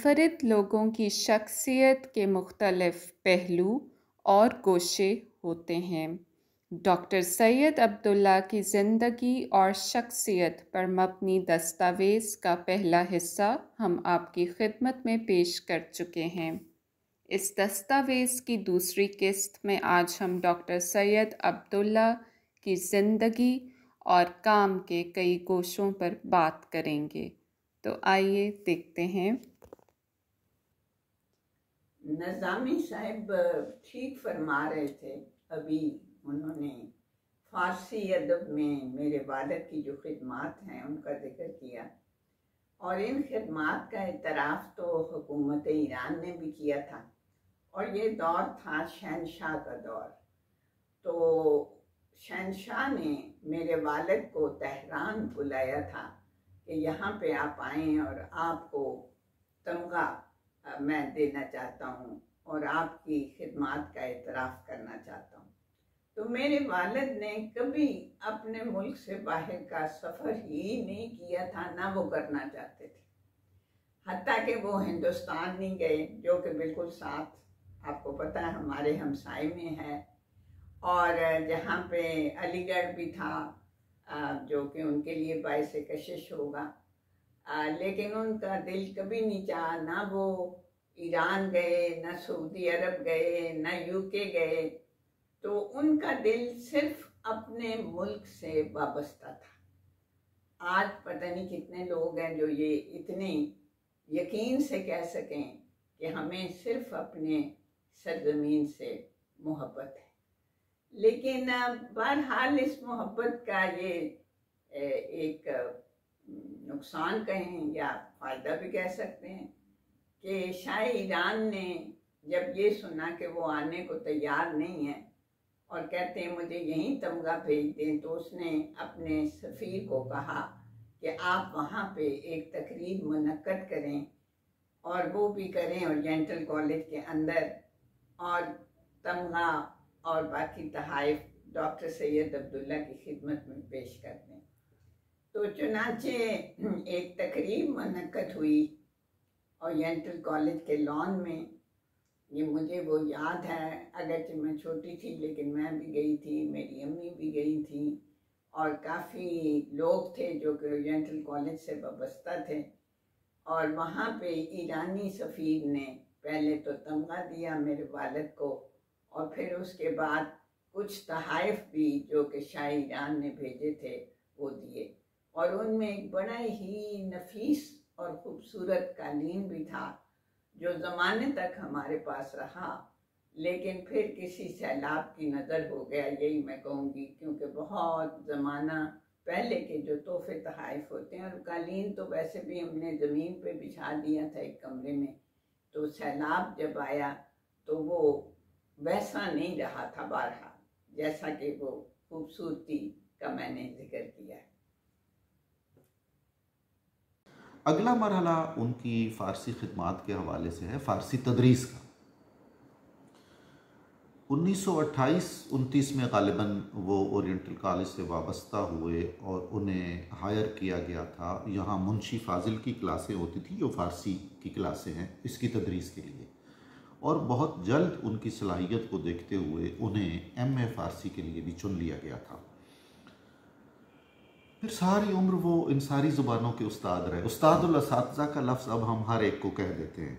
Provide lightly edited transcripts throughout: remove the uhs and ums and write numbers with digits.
मुनफरिद लोगों की शख्सियत के मुख्तलिफ पहलू और गोशे होते हैं। डॉक्टर सैयद अब्दुल्ला की ज़िंदगी और शख्सियत पर मबनी दस्तावेज़ का पहला हिस्सा हम आपकी खिदमत में पेश कर चुके हैं। इस दस्तावेज़ की दूसरी किस्त में आज हम डॉक्टर सैयद अब्दुल्ला की ज़िंदगी और काम के कई गोशों पर बात करेंगे। तो आइए देखते हैं। नज़ामी साहब ठीक फरमा रहे थे। अभी उन्होंने फ़ारसी अदब में मेरे वालिद की जो खिदमात हैं उनका जिक्र किया, और इन खिदमात का इतराफ़ तो हुकूमत ईरान ने भी किया था, और ये दौर था शहनशाह का दौर। तो शहनशाह ने मेरे वालिद को तेहरान बुलाया था कि यहाँ पे आप आएँ और आपको तमगा मैं देना चाहता हूँ और आपकी खिदमात का इतराफ़ करना चाहता हूँ। तो मेरे वालिद ने कभी अपने मुल्क से बाहर का सफ़र ही नहीं किया था, ना वो करना चाहते थे। हत्ता कि वो हिंदुस्तान नहीं गए, जो कि बिल्कुल साथ आपको पता है हमारे हमसाए में है, और जहाँ पे अलीगढ़ भी था जो कि उनके लिए बाइस कशिश होगा। लेकिन उनका दिल कभी नहीं चाहा, ना वो ईरान गए, ना सऊदी अरब गए, ना यूके गए। तो उनका दिल सिर्फ अपने मुल्क से वाबस्ता था। आज पता नहीं कितने लोग हैं जो ये इतने यकीन से कह सकें कि हमें सिर्फ अपने सरजमीन से मोहब्बत है। लेकिन बहरहाल इस मोहब्बत का ये एक नुकसान कहें या फ़ायदा भी कह सकते हैं कि शायद ईरान ने जब ये सुना कि वो आने को तैयार नहीं है और कहते हैं मुझे यहीं तमगा भेज दें, तो उसने अपने सफ़ीर को कहा कि आप वहाँ पे एक तकरीब मुनक्कद करें, और वो भी करें ओरिएंटल कॉलेज के अंदर, और तमगा और बाकी तहाइफ डॉक्टर सैयद अब्दुल्ला की खिदमत में पेश कर दें। तो चुनाचे एक तकरीब मुनक्कद हुई ओरिएंटल कॉलेज के लॉन में। ये मुझे वो याद है, अगरचे मैं छोटी थी लेकिन मैं भी गई थी, मेरी अम्मी भी गई थी, और काफ़ी लोग थे जो कि ओरिएंटल कॉलेज से वाबस्ता थे। और वहाँ पे ईरानी सफ़ीर ने पहले तो तमगा दिया मेरे वालिद को, और फिर उसके बाद कुछ तहाइफ भी जो कि शाह ईरान ने भेजे थे वो दिए, और उनमें एक बड़ा ही नफीस और ख़ूबसूरत कालीन भी था जो ज़माने तक हमारे पास रहा, लेकिन फिर किसी सैलाब की नज़र हो गया, यही मैं कहूँगी, क्योंकि बहुत ज़माना पहले के जो तोहफे तहाइफ होते हैं, और कालीन तो वैसे भी हमने ज़मीन पे बिछा दिया था एक कमरे में, तो सैलाब जब आया तो वो वैसा नहीं रहा था बहरहाल जैसा कि वो खूबसूरती का मैंने जिक्र किया है। अगला मरहला उनकी फ़ारसी खिदमात के हवाले से है फ़ारसी तदरीस का। 1928-29 में ग़ालिबन वो ओरिएंटल कॉलेज से वाबस्ता हुए और उन्हें हायर किया गया था। यहाँ मुंशी फ़ाज़िल की क्लासें होती थी जो फ़ारसी की क्लासें हैं इसकी तदरीस के लिए, और बहुत जल्द उनकी सलाहियत को देखते हुए उन्हें एम.ए. फ़ारसी के लिए भी चुन लिया गया था। फिर सारी उम्र वो इन सारी ज़ुबानों के उस्ताद रहे। उस्तादुल असातिज़ा का लफ्ज़ अब हम हर एक को कह देते हैं,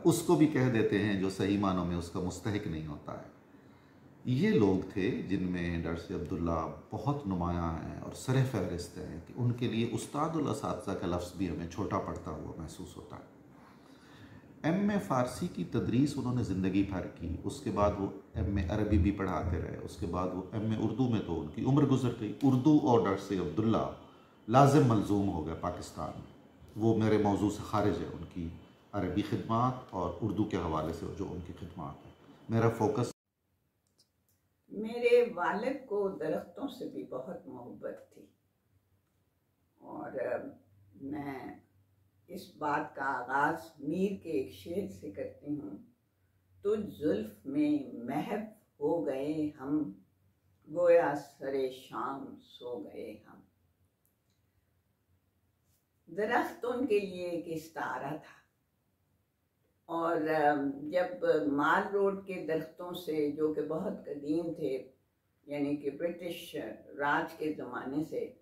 उसको भी कह देते हैं जो सही मानों में उसका मुस्तहिक नहीं होता है। ये लोग थे जिनमें डॉक्टर अब्दुल्ला बहुत नुमायाँ हैं और सर फहरिस्त हैं कि उनके लिए उस्तादुल असातिज़ा का लफ्ज़ भी हमें छोटा पड़ता हुआ महसूस होता है। एम.ए. फ़ारसी की तदरीस उन्होंने ज़िंदगी भर की। उसके बाद वो एम.ए. अरबी भी पढ़ाते रहे। उसके बाद वो एम.ए. उर्दू में तो उनकी उम्र गुजर गई। उर्दू और डॉक्टर अब्दुल्ला लाजिम मलजूम हो गया पाकिस्तान में। वो मेरे मौजू से खारिज है उनकी अरबी खिदमात और उर्दू के हवाले से जो उनकी खिदमात है। मेरा फोकस, मेरे वालिद को दरख्तों से भी बहुत मोहब्बत थी, और मैं इस बात का आगाज़ मीर के एक शेर से करती हूँ। तुझ जुल्फ में महव हो गए हम, गोया सरे शाम सो गए हम। दरख्त उनके लिए एक इस्तारा था। और जब माल रोड के दरख्तों से, जो कि बहुत कदीम थे, यानी कि ब्रिटिश राज के ज़माने से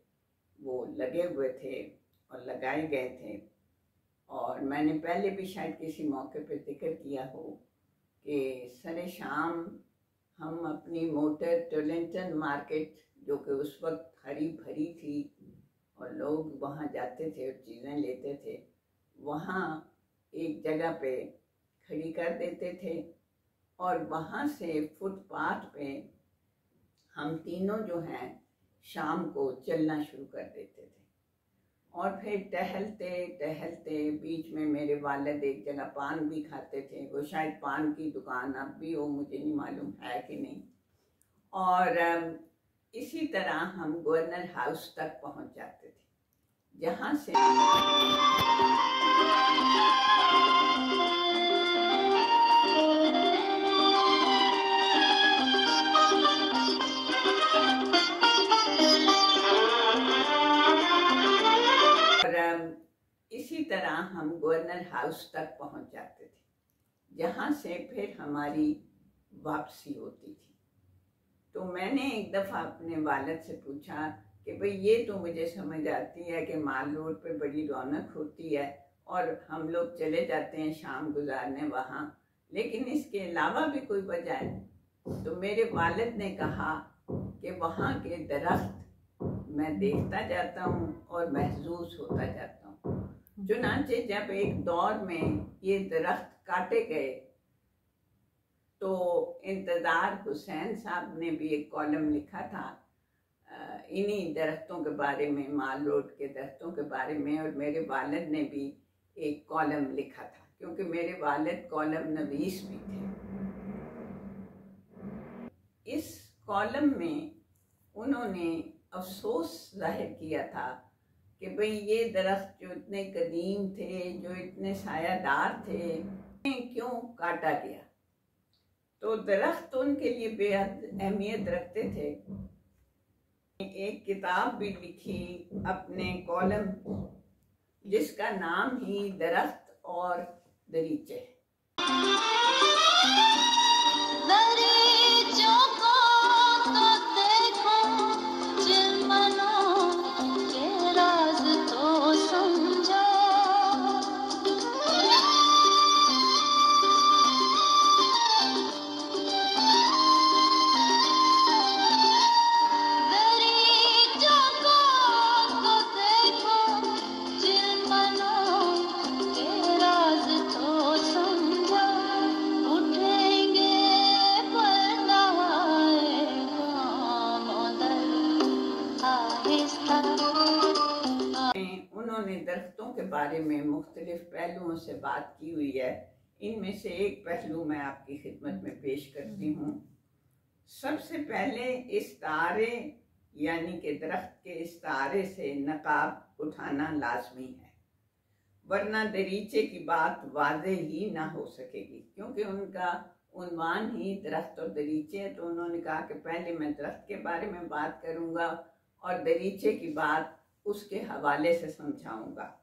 वो लगे हुए थे और लगाए गए थे, और मैंने पहले भी शायद किसी मौके पे जिक्र किया हो कि सरे शाम हम अपनी मोटर टोलिंटन मार्केट, जो कि उस वक्त हरी भरी थी और लोग वहाँ जाते थे और चीज़ें लेते थे, वहाँ एक जगह पे खड़ी कर देते थे और वहाँ से फुटपाथ पे हम तीनों जो हैं शाम को चलना शुरू कर देते थे। और फिर टहलते टहलते बीच में मेरे वालिद एक जगह पान भी खाते थे, वो शायद पान की दुकान अब भी हो, मुझे नहीं मालूम है कि नहीं। और इसी तरह हम गवर्नर हाउस तक पहुंच जाते थे, जहाँ से इसी तरह हम गवर्नर हाउस तक पहुंच जाते थे, जहाँ से फिर हमारी वापसी होती थी। तो मैंने एक दफ़ा अपने वालिद से पूछा कि भाई ये तो मुझे समझ आती है कि माल रोड पे बड़ी रौनक होती है और हम लोग चले जाते हैं शाम गुजारने वहाँ, लेकिन इसके अलावा भी कोई वजह है? तो मेरे वालिद ने कहा कि वहाँ के दरख्त मैं देखता जाता हूँ और महसूस होता जाता हूँ। चुनांचे जब एक दौर में ये दरख्त काटे गए तो इंतज़ार हुसैन साहब ने भी एक कॉलम लिखा था इन्हीं दरख्तों के बारे में, माल रोड के दरख्तों के बारे में, और मेरे वालिद ने भी एक कॉलम लिखा था, क्योंकि मेरे वालिद कॉलम नवीस भी थे। इस कॉलम में उन्होंने अफसोस जाहिर किया था कि भाई ये दरख्त जो इतने कदीम थे, जो इतने सायादार थे, क्यों काटा गया। तो दरख्त उनके लिए बेहद अहमियत रखते थे। एक किताब भी लिखी अपने कॉलम, जिसका नाम ही दरख्त और दरीचे। उन्होंने दरख्तों के बारे में मुख्तलिफ पहलुओं से बात की हुई है। इनमें से एक पहलू मैं आपकी खिदमत में पेश करती हूँ। सबसे पहले इस्तारे, यानी कि दरख्त के इस्तारे से नकाब उठाना लाजमी है, वरना दरीचे की बात वाज़े ही ना हो सकेगी, क्योंकि उनका उन्वान ही दरख्त और दरीचे है। तो उन्होंने कहा कि पहले मैं दरख्त के बारे में बात करूँगा और दरीचे की बात उसके हवाले से समझाऊंगा।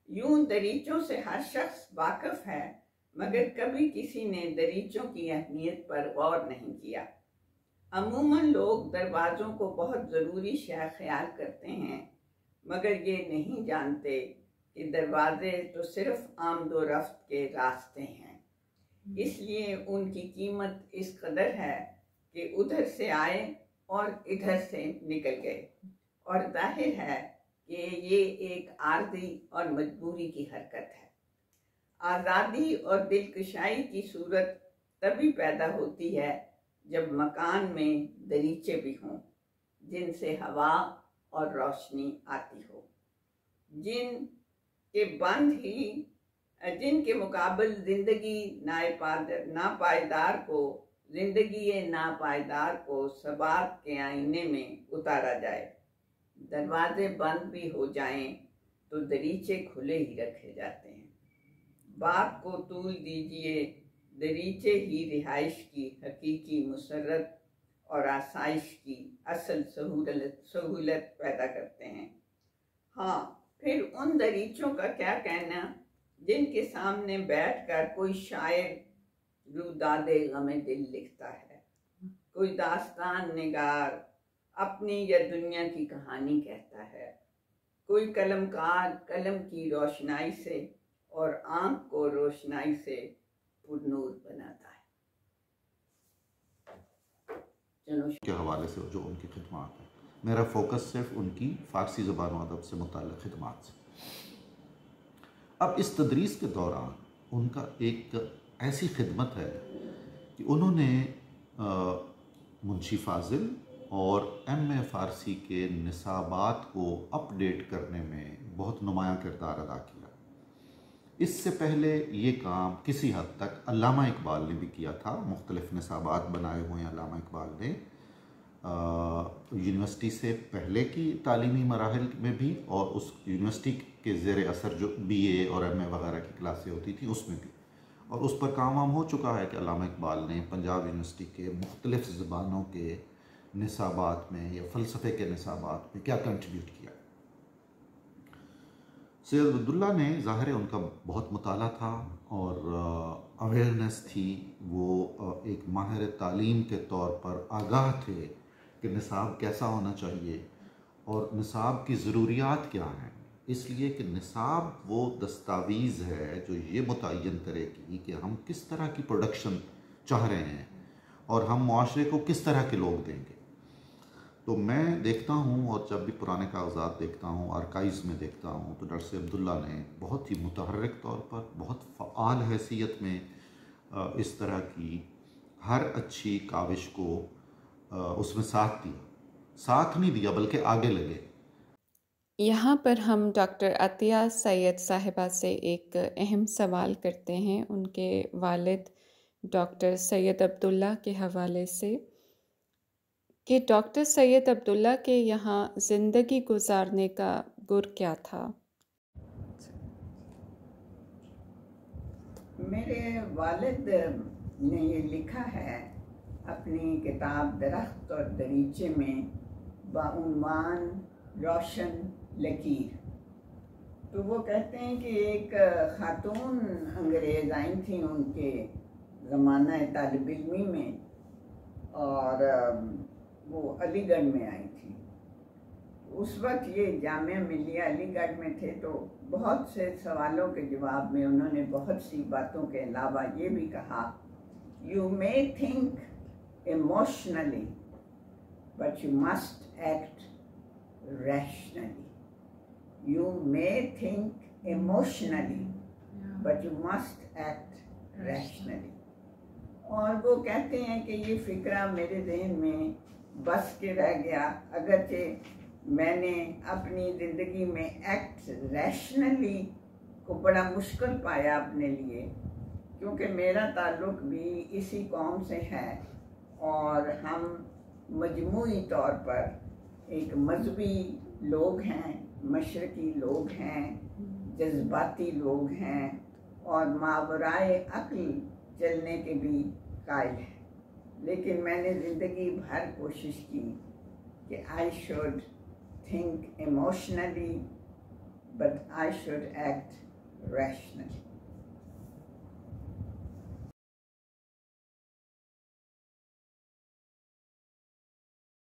यूं दरीचों से हर शख्स वाकिफ है, मगर कभी किसी ने दरीचों की अहमियत पर गौर नहीं किया। अमूमन लोग दरवाज़ों को बहुत ज़रूरी शय ख्याल करते हैं, मगर ये नहीं जानते कि दरवाजे तो सिर्फ आमदोरफ्त के रास्ते हैं। इसलिए उनकी कीमत इस कदर है कि उधर से आए और इधर से निकल गए, और जाहिर है कि ये एक आर्जी और मजबूरी की हरकत है। आज़ादी और दिलकशाई की सूरत तभी पैदा होती है जब मकान में दरीचे भी हों, जिनसे हवा और रोशनी आती हो, जिनके मुकाबल जिंदगी नापायदार को सबात के आईने में उतारा जाए। दरवाजे बंद भी हो जाएं तो दरीचे खुले ही रखे जाते हैं। बात को तूल दीजिए, दरीचे ही रिहाइश की हकीकी मुसर्रत और आसाइश की असल सहूलत पैदा करते हैं। हाँ, फिर उन दरीचों का क्या कहना जिनके सामने बैठकर कोई शायर रुदादे गमे दिल लिखता है, कोई दास्तान निगार अपनी या दुनिया की कहानी कहता है, कोई कलमकार कलम की रोशनाई से और आंख को रोशनाई से पुरनूर बनाता है। चलो के हवाले से जो उनकी खिदमत है, मेरा फोकस सिर्फ उनकी फ़ारसी ज़बान व अदब से मुताल्लिक़ खिदमत से। अब इस तदरीस के दौरान उनका एक ऐसी खिदमत है कि उन्होंने मुंशी फ़ाज़िल और M.A. फ़ारसी के निसाबात को अपडेट करने में बहुत नुमायाँ किरदार अदा किया। इससे पहले ये काम किसी हद तक अल्लामा इकबाल ने भी किया था। मुख्तलिफ निसाबात बनाए हुए हैं अल्लामा इकबाल ने यूनिवर्सिटी से पहले की तालीमी मराहिल में भी, और उस यूनिवर्सिटी के ज़ेर असर जो BA और MA वगैरह की क्लासें होती थी उसमें भी, और उस पर काम वाम हो चुका है कि अल्लामा इकबाल ने पंजाब यूनिवर्सिटी के मुख्तलिफ ज़बानों के निसाबात में या फ़लसफ़े के निसाबात में क्या कंट्रीब्यूट किया। सैयद अब्दुल्ला ने ज़ाहिर है उनका बहुत मुताला था और अवेयरनेस थी, वो एक माहिर तालीम के तौर पर आगाह थे कि निसाब कैसा होना चाहिए और निसाब की ज़रूरियात क्या हैं, इसलिए कि निसाब वो दस्तावीज़ है जो ये मुतय्यन करेगी कि हम किस तरह की प्रोडक्शन चाह रहे हैं और हम मुआशरे को किस तरह के लोग देंगे। तो मैं देखता हूँ, और जब भी पुराने कागजात देखता हूँ, आर्काइव्स में देखता हूँ, तो डॉक्टर सैयद अब्दुल्ला ने बहुत ही मुतहर्रिक तौर पर, बहुत फ़आल हैसियत में इस तरह की हर अच्छी काविश को उसमें साथ दिया, साथ नहीं दिया बल्कि आगे लगे। यहाँ पर हम डॉक्टर अतिया सैयद साहिबा से एक अहम सवाल करते हैं उनके वालिद डॉक्टर सैयद अब्दुल्ला के हवाले से कि डॉक्टर सैयद अब्दुल्ला के यहाँ ज़िंदगी गुजारने का गुर क्या था। मेरे वालिद ने ये लिखा है अपनी किताब दरख्त और दरीचे में बाउनवान रोशन लकीर। तो वो कहते हैं कि एक खातून अंग्रेज़ आई थी उनके ज़माना तालिब इल्मी में, और वो अलीगढ़ में आई थी। उस वक्त ये जामिया मिलिया अलीगढ़ में थे, तो बहुत से सवालों के जवाब में उन्होंने बहुत सी बातों के अलावा ये भी कहा, you may think emotionally but you must act rationally. You may think emotionally but you must act rationally. और वो कहते हैं कि ये फ़िक्रा मेरे ज़हन में बस के रह गया, अगरचे मैंने अपनी ज़िंदगी में एक्ट रैशनली को बड़ा मुश्किल पाया अपने लिए, क्योंकि मेरा ताल्लुक़ भी इसी कौम से है और हम मजमूई तौर पर एक मजहबी लोग हैं, मशरकी लोग हैं, जज्बाती लोग हैं और मावराए अक्ल चलने के भी कायल हैं। लेकिन मैंने ज़िंदगी भर कोशिश की कि I should think emotionally but I should act rationally.